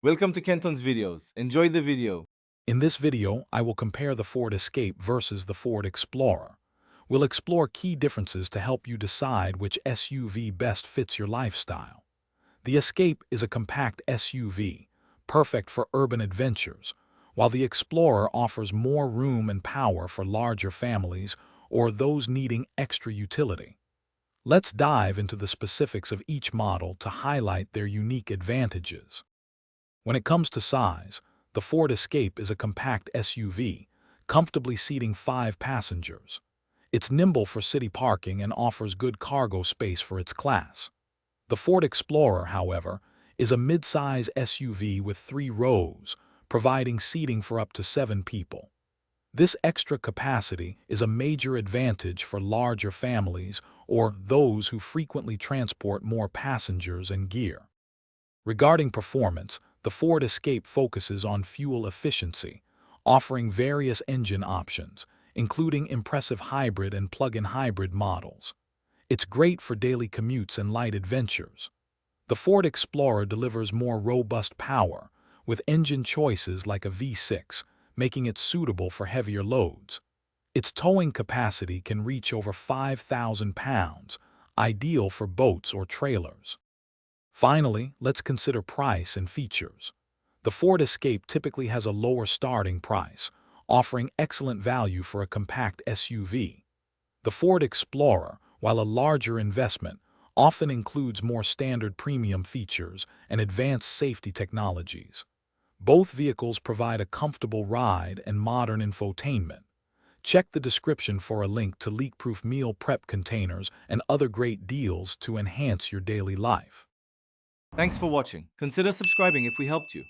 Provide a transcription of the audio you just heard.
Welcome to Kenton's videos. Enjoy the video. In this video, I will compare the Ford Escape versus the Ford Explorer. We'll explore key differences to help you decide which SUV best fits your lifestyle. The Escape is a compact SUV, perfect for urban adventures, while the Explorer offers more room and power for larger families or those needing extra utility. Let's dive into the specifics of each model to highlight their unique advantages. When it comes to size, the Ford Escape is a compact SUV, comfortably seating 5 passengers. It's nimble for city parking and offers good cargo space for its class. The Ford Explorer, however, is a mid-size SUV with 3 rows, providing seating for up to 7 people. This extra capacity is a major advantage for larger families or those who frequently transport more passengers and gear. Regarding performance, the Ford Escape focuses on fuel efficiency, offering various engine options, including impressive hybrid and plug-in hybrid models. It's great for daily commutes and light adventures. The Ford Explorer delivers more robust power, with engine choices like a V6, making it suitable for heavier loads. Its towing capacity can reach over 5,000 pounds, ideal for boats or trailers. Finally, let's consider price and features. The Ford Escape typically has a lower starting price, offering excellent value for a compact SUV. The Ford Explorer, while a larger investment, often includes more standard premium features and advanced safety technologies. Both vehicles provide a comfortable ride and modern infotainment. Check the description for a link to leak-proof meal prep containers and other great deals to enhance your daily life. Thanks for watching. Consider subscribing if we helped you.